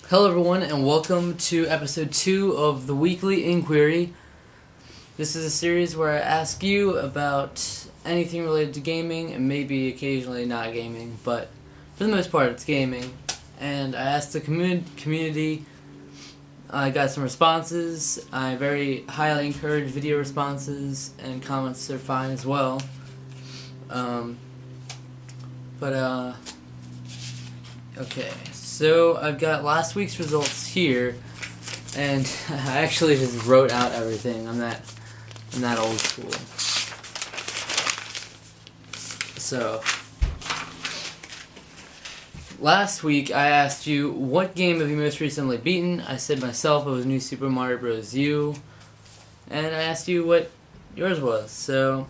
Hello everyone and welcome to episode 2 of the Weekly Inquiry. This is a series where I ask you about anything related to gaming and maybe occasionally not gaming, but for the most part it's gaming. And I asked the community, I got some responses. I very highly encourage video responses, and comments are fine as well. Okay, so I've got last week's results here, and I actually just wrote out everything. I'm that old school. So, last week I asked you, what game have you most recently beaten? I said myself it was New Super Mario Bros. U, and I asked you what yours was. So,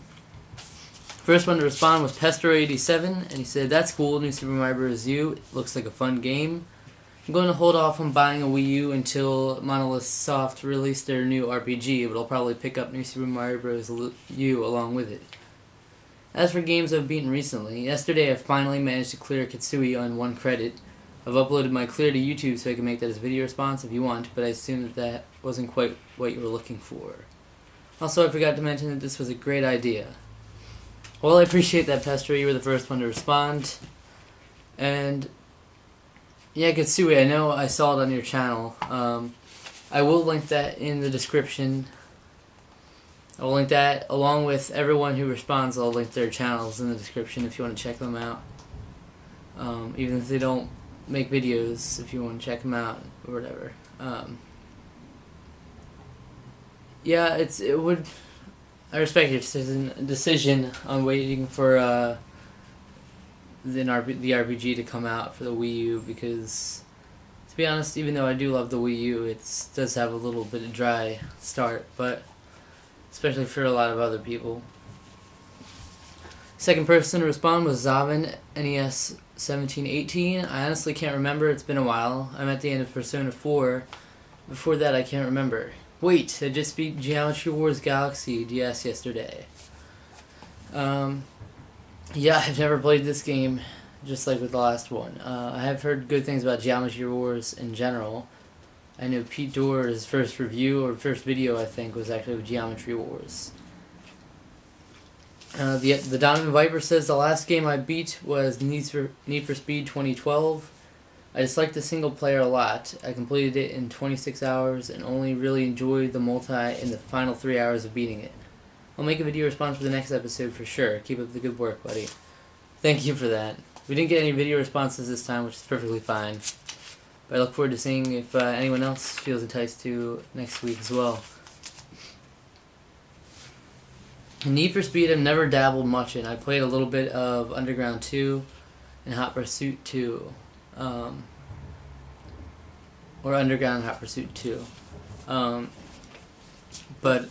first one to respond was Pestro87, and he said, that's cool, New Super Mario Bros. U, it looks like a fun game. I'm going to hold off on buying a Wii U until Monolith Soft release their new RPG, but I'll probably pick up New Super Mario Bros. U along with it. As for games I've beaten recently, yesterday I finally managed to clear Kitsui on 1 credit. I've uploaded my clear to YouTube so I can make that as a video response if you want, but I assume that wasn't quite what you were looking for. Also, I forgot to mention that this was a great idea. Well, I appreciate that, Pestro. You were the first one to respond. And yeah, Kitsui, I know I saw it on your channel. I will link that in the description. I will link that along with everyone who responds. I'll link their channels in the description if you want to check them out. Even if they don't make videos, if you want to check them out or whatever. Yeah, it would. I respect your decision on waiting for the RPG to come out for the Wii U, because, to be honest, even though I do love the Wii U, it does have a little bit of dry start, but especially for a lot of other people. Second person to respond was Zavin NES 1718. I honestly can't remember. It's been a while. I'm at the end of Persona 4. Before that, I can't remember. Wait, I just beat Geometry Wars Galaxy DS yesterday. Yeah, I've never played this game, just like with the last one. I have heard good things about Geometry Wars in general. I know Pete Doerr's first review, or first video, I think, was actually with Geometry Wars. The Donovan Viper says, the last game I beat was Need for Speed 2012. I disliked the single player a lot. I completed it in 26 hours and only really enjoyed the multi in the final 3 hours of beating it. I'll make a video response for the next episode for sure. Keep up the good work, buddy. Thank you for that. We didn't get any video responses this time, which is perfectly fine. But I look forward to seeing if anyone else feels enticed to next week as well. Need for Speed I've never dabbled much in. I played a little bit of Underground 2 and Hot Pursuit 2. Or Underground Hot Pursuit 2. But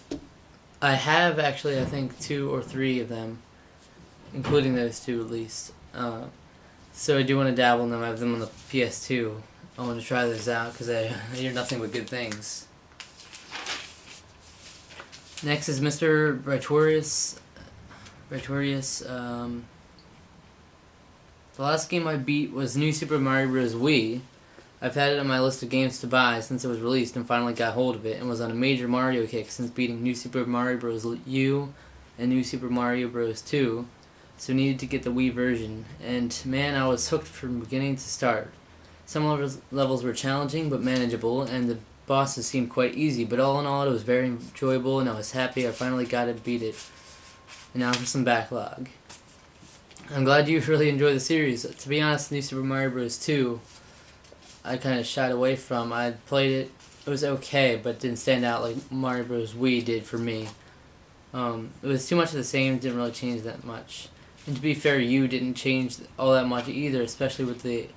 I have actually, I think, 2 or 3 of them, including those 2 at least. So I do want to dabble in them. I have them on the PS2. I want to try those out because I hear nothing but good things. Next is Mr. Britorius. The last game I beat was New Super Mario Bros. Wii. I've had it on my list of games to buy since it was released and finally got hold of it, and was on a major Mario kick since beating New Super Mario Bros. U and New Super Mario Bros. 2, so needed to get the Wii version, and man, I was hooked from beginning to start. Some levels were challenging but manageable, and the bosses seemed quite easy, but all in all it was very enjoyable, and I was happy I finally got it, beat it. And now for some backlog. I'm glad you really enjoyed the series. To be honest, New Super Mario Bros. 2, I kind of shied away from. I played it, it was okay, but didn't stand out like Mario Bros. Wii did for me. It was too much of the same, didn't really change that much. And to be fair, U didn't change all that much either, especially with the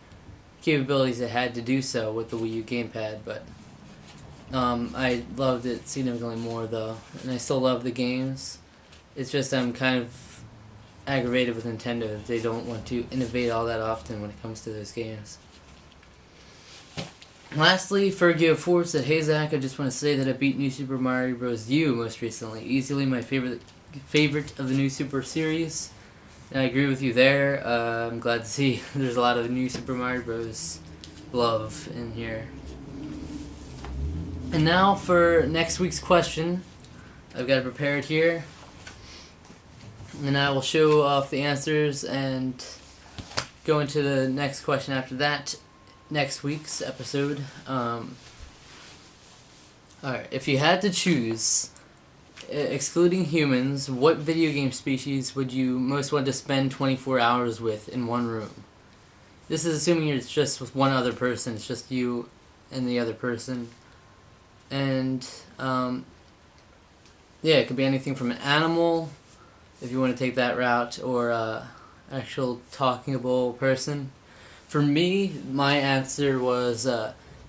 capabilities it had to do so with the Wii U gamepad, but I loved it significantly more though, and I still love the games. It's just I'm kind of aggravated with Nintendo that they don't want to innovate all that often when it comes to those games. Lastly, Fergio Ford said, hey Zach, I just want to say that I beat New Super Mario Bros. U most recently. Easily my favorite of the New Super series. And I agree with you there. I'm glad to see there's a lot of new Super Mario Bros. love in here. And now for next week's question. I've got it prepared here. And I will show off the answers and go into the next question after that, next week's episode. Alright, if you had to choose, excluding humans, what video game species would you most want to spend 24 hours with in one room? This is assuming it's just with one other person, it's just you and the other person. And, yeah, it could be anything from an animal, if you want to take that route, or actual talkable person. For me, my answer was,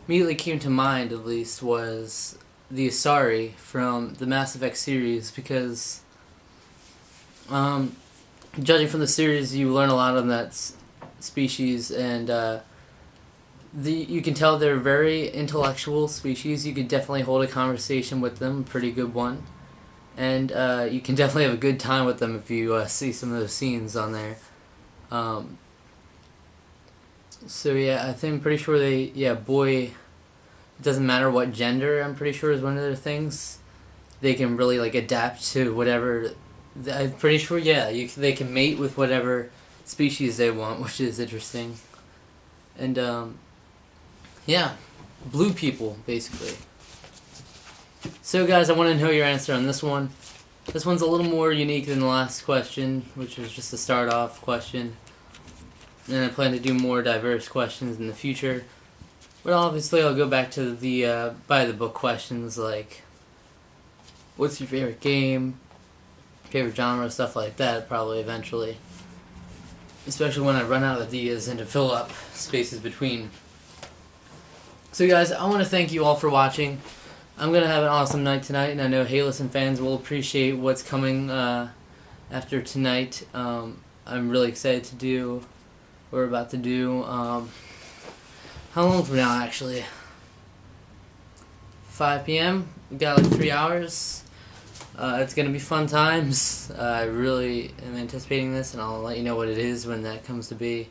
immediately came to mind at least, was the Asari from the Mass Effect series, because judging from the series, you learn a lot on that species, and you can tell they're a very intellectual species. You could definitely hold a conversation with them, a pretty good one. And you can definitely have a good time with them if you see some of those scenes on there. So yeah, I think I'm pretty sure boy, it doesn't matter what gender, I'm pretty sure is one of their things. They can really like adapt to whatever, I'm pretty sure, yeah, they can mate with whatever species they want, which is interesting. And yeah, blue people, basically. So guys, I want to know your answer on this one. This one's a little more unique than the last question, which was just a start-off question. And I plan to do more diverse questions in the future. But obviously I'll go back to the by-the-book questions, like what's your favorite game, favorite genre, stuff like that, probably eventually. Especially when I run out of ideas and to fill up spaces between. So guys, I want to thank you all for watching. I'm going to have an awesome night tonight, and I know Hey Listen fans will appreciate what's coming after tonight. I'm really excited to do what we're about to do. How long from now, actually? 5 p.m.? We got like 3 hours. It's going to be fun times. I really am anticipating this, and I'll let you know what it is when that comes to be.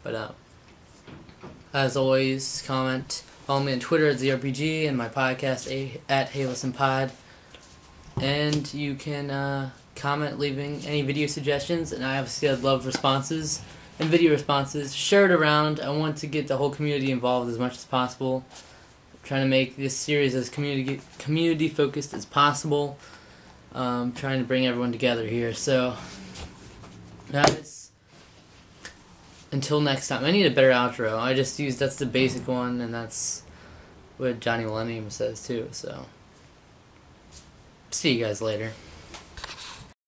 But as always, comment. Follow me on Twitter at ZRPG and my podcast at Hey Listen Pod. And you can comment, leaving any video suggestions. And I obviously I'd love responses and video responses. Share it around. I want to get the whole community involved as much as possible. I'm trying to make this series as community focused as possible. Trying to bring everyone together here. So, guys, until next time. I need a better outro. I just used, that's the basic one, and that's what Johnny Millennium says too, so see you guys later.